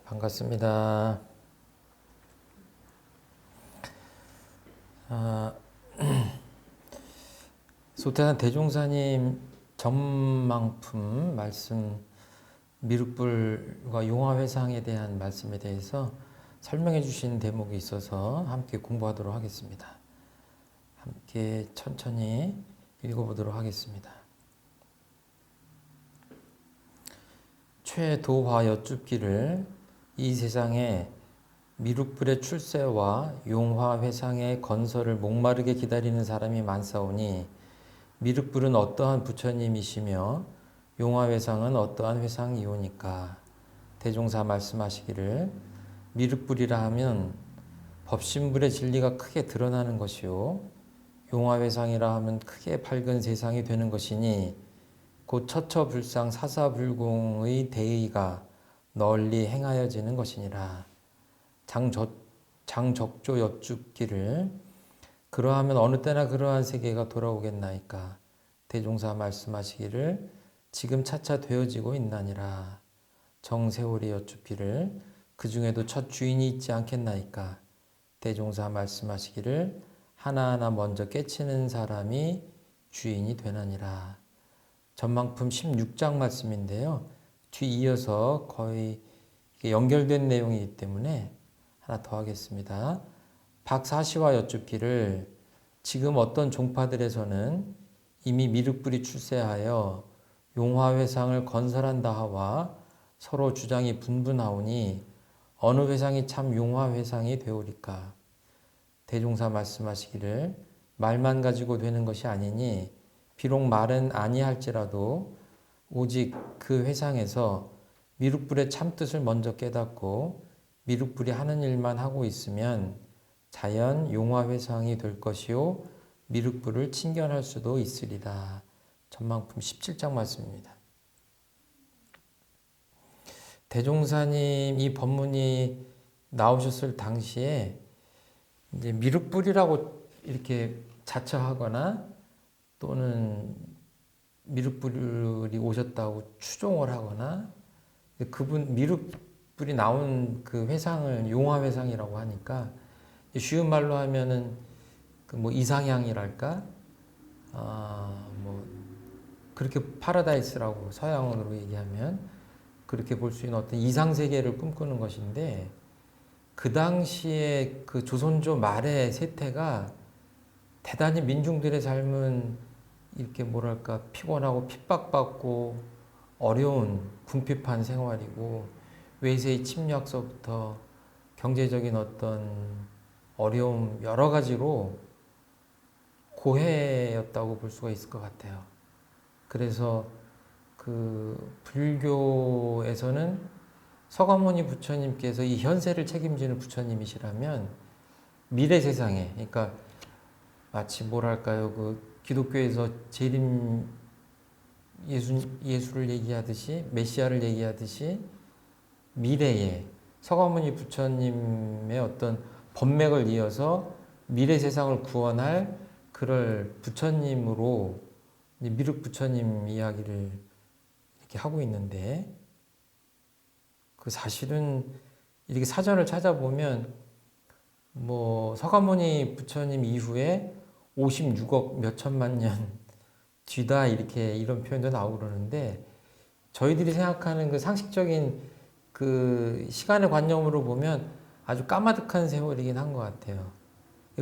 반갑습니다. 소태산 대종사님 전망품 말씀, 미륵불과 용화회상에 대한 말씀에 대해서 설명해 주신 대목이 있어서 함께 공부하도록 하겠습니다. 함께 천천히 읽어보도록 하겠습니다. 최도화 여쭙기를 이 세상에 미륵불의 출세와 용화회상의 건설을 목마르게 기다리는 사람이 많사오니 미륵불은 어떠한 부처님이시며 용화회상은 어떠한 회상이오니까. 대종사 말씀하시기를 미륵불이라 하면 법신불의 진리가 크게 드러나는 것이요 용화회상이라 하면 크게 밝은 세상이 되는 것이니 곧 처처불상 사사불공의 대의가 널리 행하여지는 것이니라. 장적조 여쭙기를 그러하면 어느 때나 그러한 세계가 돌아오겠나이까. 대종사 말씀하시기를 지금 차차 되어지고 있나니라. 정세월이 여쭙기를 그 중에도 첫 주인이 있지 않겠나이까. 대종사 말씀하시기를 하나하나 먼저 깨치는 사람이 주인이 되나니라. 전망품 16장 말씀인데요. 뒤이어서 거의 연결된 내용이기 때문에 하나 더 하겠습니다. 박사시와 여쭙기를 지금 어떤 종파들에서는 이미 미륵불이 출세하여 용화회상을 건설한다 하와 서로 주장이 분분하오니 어느 회상이 참 용화회상이 되오리까. 대종사 말씀하시기를 말만 가지고 되는 것이 아니니 비록 말은 아니할지라도 오직 그 회상에서 미륵불의 참뜻을 먼저 깨닫고 미륵불이 하는 일만 하고 있으면 자연 용화회상이 될 것이요 미륵불을 친견할 수도 있으리라. 전망품 17장 말씀입니다. 대종사님 이 법문이 나오셨을 당시에 이제 미륵불이라고 이렇게 자처하거나 또는 미륵불이 오셨다고 추종을 하거나 그분 미륵불이 나온 그 회상을 용화회상이라고 하니까 쉬운 말로 하면은 그 뭐 이상향이랄까 뭐 그렇게 파라다이스라고 서양어로 얘기하면 그렇게 볼 수 있는 어떤 이상 세계를 꿈꾸는 것인데 그 당시에 그 조선조 말의 세태가 대단히 민중들의 삶은 이렇게 뭐랄까 피곤하고 핍박받고 어려운 궁핍한 생활이고 외세의 침략서부터 경제적인 어떤 어려움 여러 가지로 고해였다고 볼 수가 있을 것 같아요. 그래서 그 불교에서는 서가모니 부처님께서 이 현세를 책임지는 부처님이시라면 미래 세상에, 그러니까 마치 뭐랄까요, 그 기독교에서 재림 예수를 얘기하듯이 메시아를 얘기하듯이 미래에 서가모니 부처님의 어떤 법맥을 이어서 미래 세상을 구원할 그럴 부처님으로 미륵 부처님 이야기를 이렇게 하고 있는데 그 사실은 이렇게 사전을 찾아보면 뭐 서가모니 부처님 이후에 56억 몇 천만 년 뒤다 이렇게 이런 표현도 나오고 그러는데 저희들이 생각하는 그 상식적인 그 시간의 관념으로 보면 아주 까마득한 세월이긴 한 것 같아요.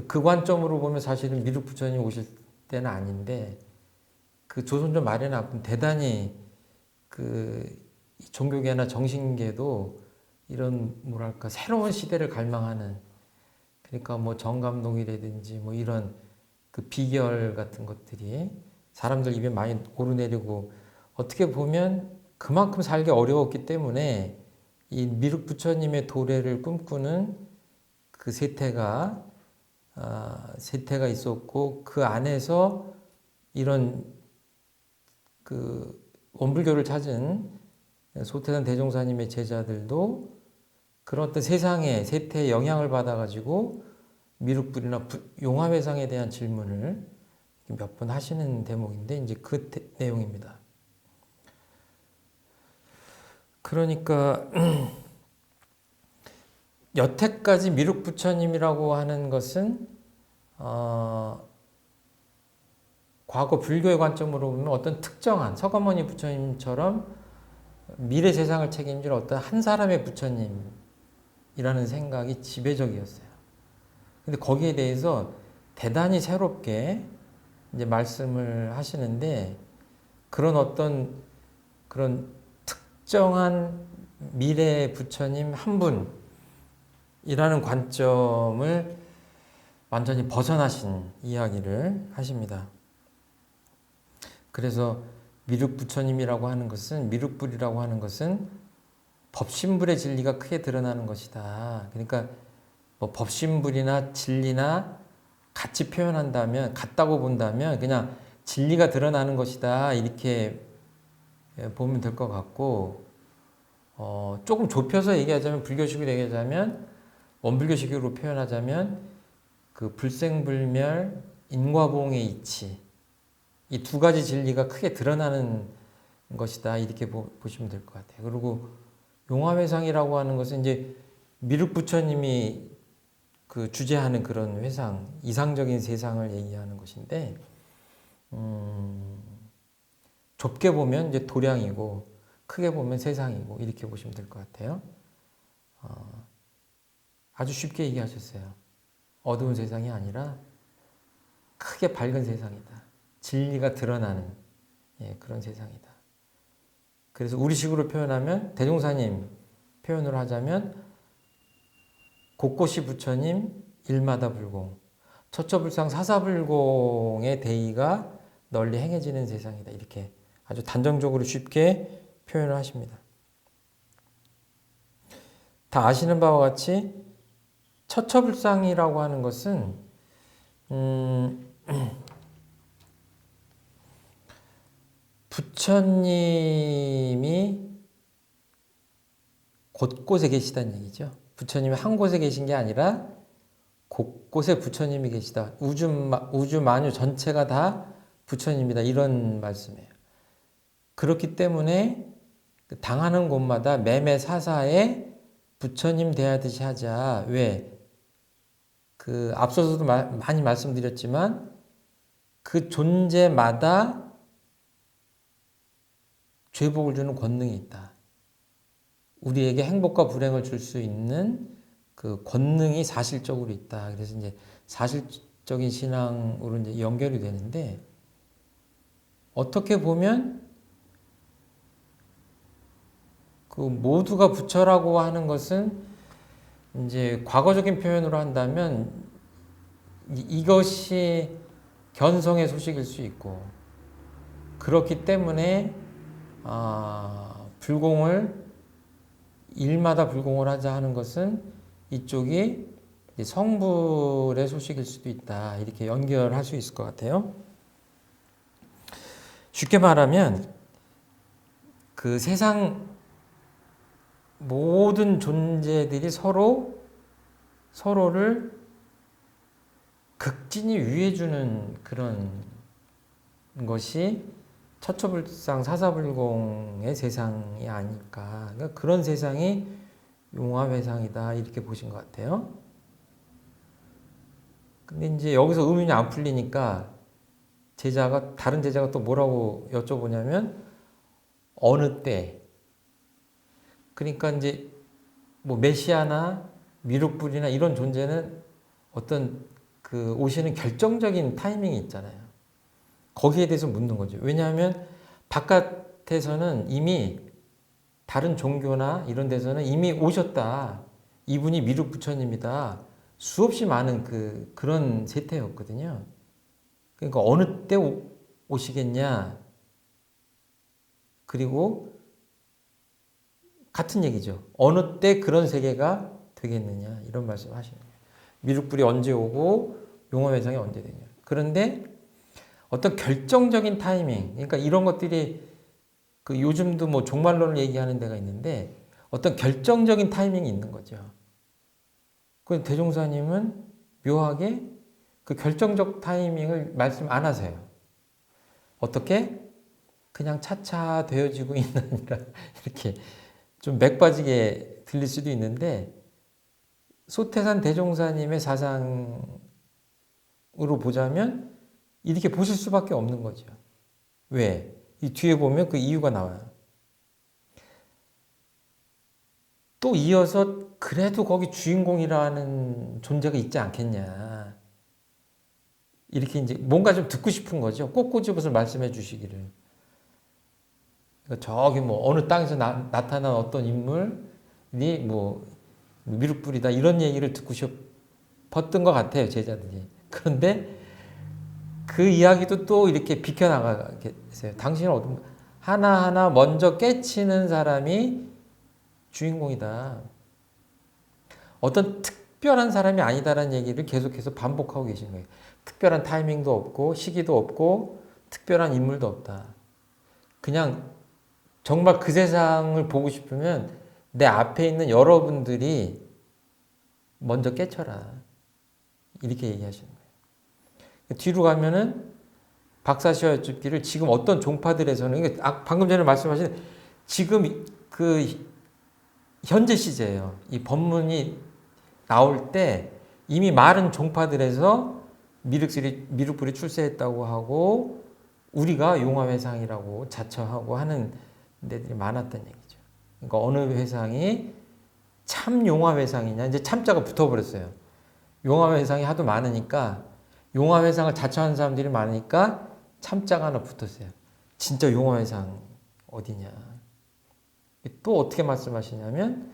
그 관점으로 보면 사실은 미륵 부처님 오실 때는 아닌데 그 조선조 말에는 대단히 그 종교계나 정신계도 이런 뭐랄까 새로운 시대를 갈망하는 그러니까 뭐 정감동이라든지 뭐 이런 그 비결 같은 것들이 사람들 입에 많이 오르내리고 어떻게 보면 그만큼 살기 어려웠기 때문에 이 미륵 부처님의 도래를 꿈꾸는 그 세태가 있었고 그 안에서 이런 그 원불교를 찾은 소태산 대종사님의 제자들도 그런 어떤 세상의 세태에 영향을 받아가지고 미륵불이나 용화회상에 대한 질문을 몇 번 하시는 대목인데 이제 그 내용입니다. 그러니까 여태까지 미륵 부처님이라고 하는 것은 과거 불교의 관점으로 보면 어떤 특정한 서가모니 부처님처럼 미래 세상을 책임질 어떤 한 사람의 부처님이라는 생각이 지배적이었어요. 근데 거기에 대해서 대단히 새롭게 이제 말씀을 하시는데 그런 어떤 그런 특정한 미래 부처님 한 분이라는 관점을 완전히 벗어나신 이야기를 하십니다. 그래서 미륵 부처님이라고 하는 것은 미륵불이라고 하는 것은 법신불의 진리가 크게 드러나는 것이다. 그러니까 뭐 법신불이나 진리나 같이 표현한다면 같다고 본다면 그냥 진리가 드러나는 것이다 이렇게 보면 될 것 같고 조금 좁혀서 얘기하자면 불교식으로 얘기하자면 원불교식으로 표현하자면 그 불생불멸 인과보응의 이치 이 두 가지 진리가 크게 드러나는 것이다 이렇게 보시면 될 것 같아요. 그리고 용화회상이라고 하는 것은 이제 미륵 부처님이 그 주재하는 그런 회상 이상적인 세상을 얘기하는 것인데 좁게 보면 이제 도량이고 크게 보면 세상이고 이렇게 보시면 될 것 같아요. 아주 쉽게 얘기하셨어요. 어두운 세상이 아니라 크게 밝은 세상이다. 진리가 드러나는 그런 세상이다. 그래서 우리식으로 표현하면 대종사님 표현으로 하자면 곳곳이 부처님 일마다 불공 처처불상 사사불공의 대의가 널리 행해지는 세상이다. 이렇게 아주 단정적으로 쉽게 표현을 하십니다. 다 아시는 바와 같이 처처불상이라고 하는 것은 부처님이 곳곳에 계시다는 얘기죠. 부처님이 한 곳에 계신 게 아니라 곳곳에 부처님이 계시다. 우주 만유 전체가 다 부처님이다. 이런 말씀이에요. 그렇기 때문에 당하는 곳마다 매매사사에 부처님 대하듯이 하자. 왜? 그 앞서서도 많이 말씀드렸지만 그 존재마다 죄복을 주는 권능이 있다. 우리에게 행복과 불행을 줄 수 있는 그 권능이 사실적으로 있다. 그래서 이제 사실적인 신앙으로 이제 연결이 되는데 어떻게 보면 그 모두가 부처라고 하는 것은 이제 과거적인 표현으로 한다면 이것이 견성의 소식일 수 있고 그렇기 때문에 불공을 일마다 불공을 하자 하는 것은 이쪽이 성불의 소식일 수도 있다. 이렇게 연결할 수 있을 것 같아요. 쉽게 말하면 그 세상 모든 존재들이 서로를 극진히 위해주는 그런 것이 처처불상 사사불공의 세상이 아닐까. 그러니까 그런 세상이 용화회상이다. 이렇게 보신 것 같아요. 근데 이제 여기서 의문이 안 풀리니까 다른 제자가 또 뭐라고 여쭤보냐면 어느 때. 그러니까 이제 뭐 메시아나 미륵불이나 이런 존재는 어떤 그 오시는 결정적인 타이밍이 있잖아요. 거기에 대해서 묻는 거죠. 왜냐하면 바깥에서는 이미 다른 종교나 이런 데서는 이미 오셨다. 이분이 미륵 부처님이다. 수없이 많은 그런 세태였거든요. 그러니까 어느 때 오시겠냐. 그리고 같은 얘기죠. 어느 때 그런 세계가 되겠느냐. 이런 말씀 하시는 거예요. 미륵불이 언제 오고 용화회상이 언제 되냐. 그런데 어떤 결정적인 타이밍, 그러니까 이런 것들이 그 요즘도 뭐 종말론을 얘기하는 데가 있는데 어떤 결정적인 타이밍이 있는 거죠. 그 대종사님은 묘하게 그 결정적 타이밍을 말씀 안 하세요. 어떻게? 그냥 차차 되어지고 있느니라 이렇게 좀 맥 빠지게 들릴 수도 있는데 소태산 대종사님의 사상으로 보자면 이렇게 보실 수밖에 없는 거죠. 왜? 이 뒤에 보면 그 이유가 나와요. 또 이어서 그래도 거기 주인공이라는 존재가 있지 않겠냐. 이렇게 이제 뭔가 좀 듣고 싶은 거죠. 꼭 꼬집어서 말씀해 주시기를. 그러니까 저기 뭐 어느 땅에서 나타난 어떤 인물이 뭐 미륵불이다 이런 얘기를 듣고 싶었던 것 같아요, 제자들이. 그런데 그 이야기도 또 이렇게 비켜나가겠어요. 당신은 어떤 하나하나 먼저 깨치는 사람이 주인공이다. 어떤 특별한 사람이 아니다라는 얘기를 계속해서 반복하고 계신 거예요. 특별한 타이밍도 없고 시기도 없고 특별한 인물도 없다. 그냥 정말 그 세상을 보고 싶으면 내 앞에 있는 여러분들이 먼저 깨쳐라. 이렇게 얘기하시는 거예요. 뒤로 가면은 박사시와 여쭙기를 지금 어떤 종파들에서는 방금 전에 말씀하신 지금 그 현재 시제예요. 이 법문이 나올 때 이미 많은 종파들에서 미륵불이 출세했다고 하고 우리가 용화회상이라고 자처하고 하는 데들이 많았던 얘기죠. 그러니까 어느 회상이 참 용화회상이냐 이제 참자가 붙어버렸어요. 용화회상이 하도 많으니까 용화회상을 자처하는 사람들이 많으니까 참자가 하나 붙었어요. 진짜 용화회상 어디냐. 또 어떻게 말씀하시냐면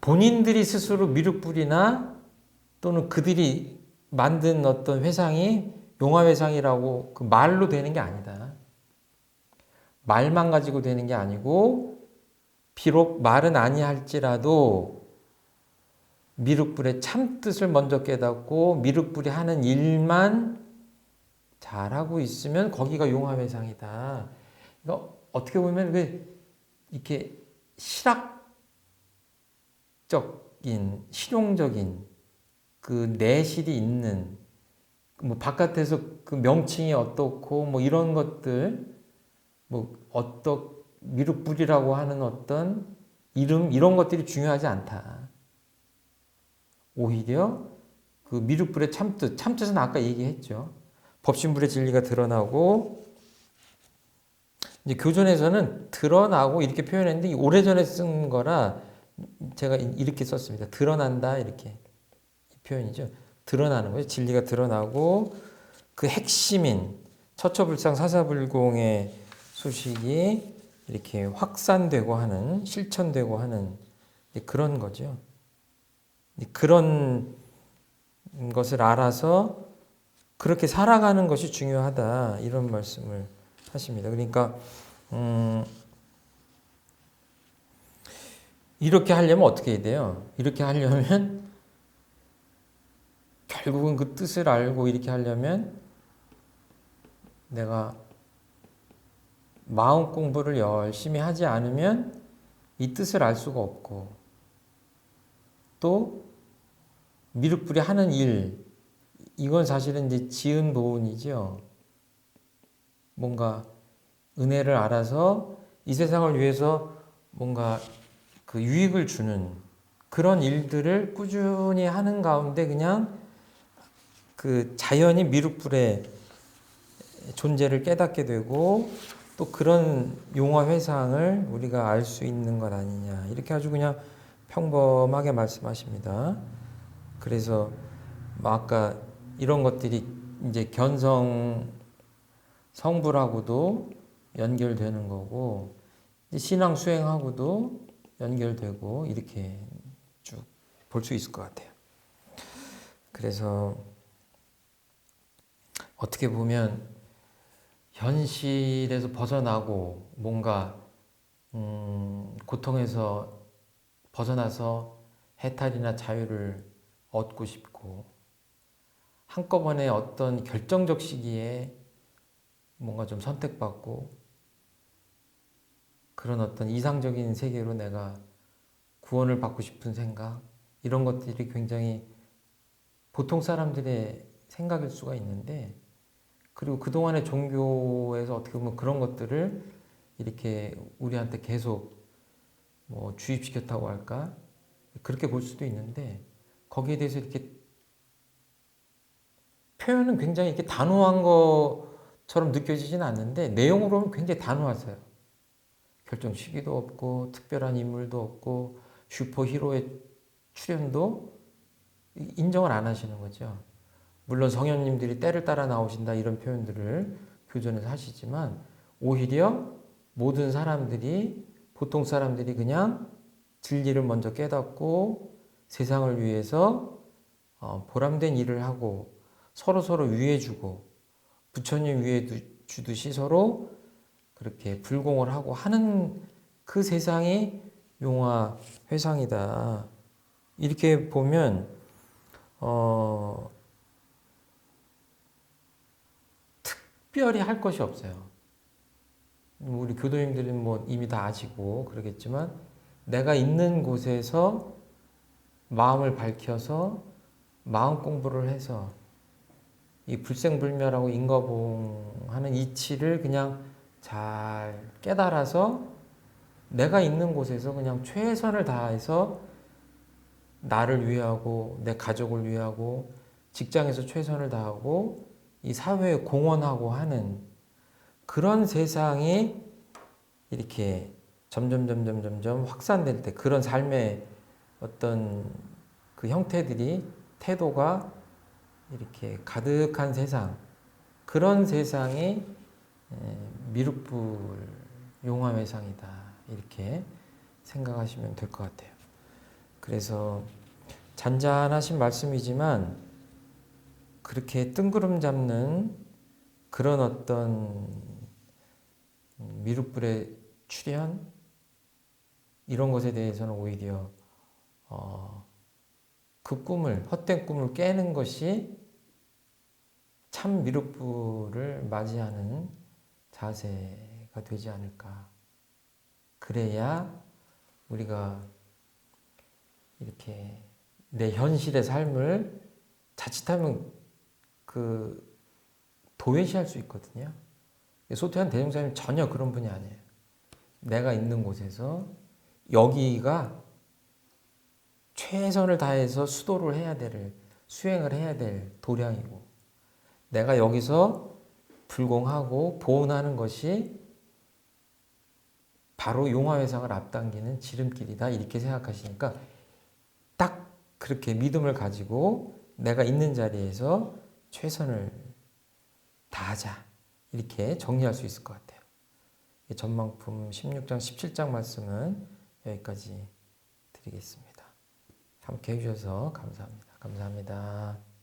본인들이 스스로 미륵불이나 또는 그들이 만든 어떤 회상이 용화회상이라고 그 말로 되는 게 아니다. 말만 가지고 되는 게 아니고 비록 말은 아니할지라도 미륵불의 참뜻을 먼저 깨닫고 미륵불이 하는 일만 잘하고 있으면 거기가 용화회상이다. 그러니까 어떻게 보면 이렇게 실학적인 실용적인 그 내실이 있는 뭐 바깥에서 그 명칭이 어떻고 뭐 이런 것들 뭐 미륵불이라고 하는 어떤 이름 이런 것들이 중요하지 않다. 오히려 그 미륵불의 참뜻은 아까 얘기했죠. 법신불의 진리가 드러나고 이제 교전에서는 드러나고 이렇게 표현했는데 오래전에 쓴 거라 제가 이렇게 썼습니다. 드러난다 이렇게 이 표현이죠. 드러나는 거죠. 진리가 드러나고 그 핵심인 처처불상 사사불공의 소식이 이렇게 확산되고 하는 실천되고 하는 그런 거죠. 그런 것을 알아서 그렇게 살아가는 것이 중요하다 이런 말씀을 하십니다. 그러니까 이렇게 하려면 어떻게 해야 돼요? 이렇게 하려면 결국은 그 뜻을 알고 이렇게 하려면 내가 마음 공부를 열심히 하지 않으면 이 뜻을 알 수가 없고 또 미륵불이 하는 일 이건 사실은 이제 지은 보은이죠. 뭔가 은혜를 알아서 이 세상을 위해서 뭔가 그 유익을 주는 그런 일들을 꾸준히 하는 가운데 그냥 그 자연히 미륵불의 존재를 깨닫게 되고 또 그런 용화 회상을 우리가 알 수 있는 것 아니냐 이렇게 아주 그냥 평범하게 말씀하십니다. 그래서 뭐 아까 이런 것들이 이제 견성 성불하고도 연결되는 거고 신앙 수행하고도 연결되고 이렇게 쭉 볼 수 있을 것 같아요. 그래서 어떻게 보면 현실에서 벗어나고 뭔가 고통에서 벗어나서 해탈이나 자유를 얻고 싶고 한꺼번에 어떤 결정적 시기에 뭔가 좀 선택받고 그런 어떤 이상적인 세계로 내가 구원을 받고 싶은 생각 이런 것들이 굉장히 보통 사람들의 생각일 수가 있는데 그리고 그동안의 종교에서 어떻게 보면 그런 것들을 이렇게 우리한테 계속 뭐 주입시켰다고 할까 그렇게 볼 수도 있는데 거기에 대해서 이렇게 표현은 굉장히 이렇게 단호한 것처럼 느껴지지는 않는데 내용으로는 굉장히 단호하세요. 결정 시기도 없고 특별한 인물도 없고 슈퍼히로의 출연도 인정을 안 하시는 거죠. 물론 성현님들이 때를 따라 나오신다 이런 표현들을 교전에서 하시지만 오히려 모든 사람들이 보통 사람들이 그냥 진리를 먼저 깨닫고 세상을 위해서 보람된 일을 하고 서로 위해주고 부처님 위해 주듯이 서로 그렇게 불공을 하고 하는 그 세상이 용화 회상이다. 이렇게 보면 특별히 할 것이 없어요. 우리 교도님들은 뭐 이미 다 아시고 그러겠지만 내가 있는 곳에서 마음을 밝혀서 마음 공부를 해서 이 불생불멸하고 인과보응하는 이치를 그냥 잘 깨달아서 내가 있는 곳에서 그냥 최선을 다해서 나를 위하고 내 가족을 위하고 직장에서 최선을 다하고 이 사회에 공헌하고 하는 그런 세상이 이렇게 점점 확산될 때 그런 삶의 어떤 그 형태들이 태도가 이렇게 가득한 세상 그런 세상이 미륵불 용화회상이다 이렇게 생각하시면 될 것 같아요. 그래서 잔잔하신 말씀이지만 그렇게 뜬구름 잡는 그런 어떤 미륵불의 출현 이런 것에 대해서는 오히려 그 꿈을 헛된 꿈을 깨는 것이 참 미륵불을 맞이하는 자세가 되지 않을까. 그래야 우리가 이렇게 내 현실의 삶을 자칫하면 그 도외시할 수 있거든요. 소태한 대종사님 전혀 그런 분이 아니에요. 내가 있는 곳에서 여기가 최선을 다해서 수도를 해야 될, 수행을 해야 될 도량이고 내가 여기서 불공하고 보온하는 것이 바로 용화회상을 앞당기는 지름길이다 이렇게 생각하시니까 딱 그렇게 믿음을 가지고 내가 있는 자리에서 최선을 다하자 이렇게 정리할 수 있을 것 같아요. 전망품 16장 17장 말씀은 여기까지 드리겠습니다. 함께 해주셔서 감사합니다. 감사합니다.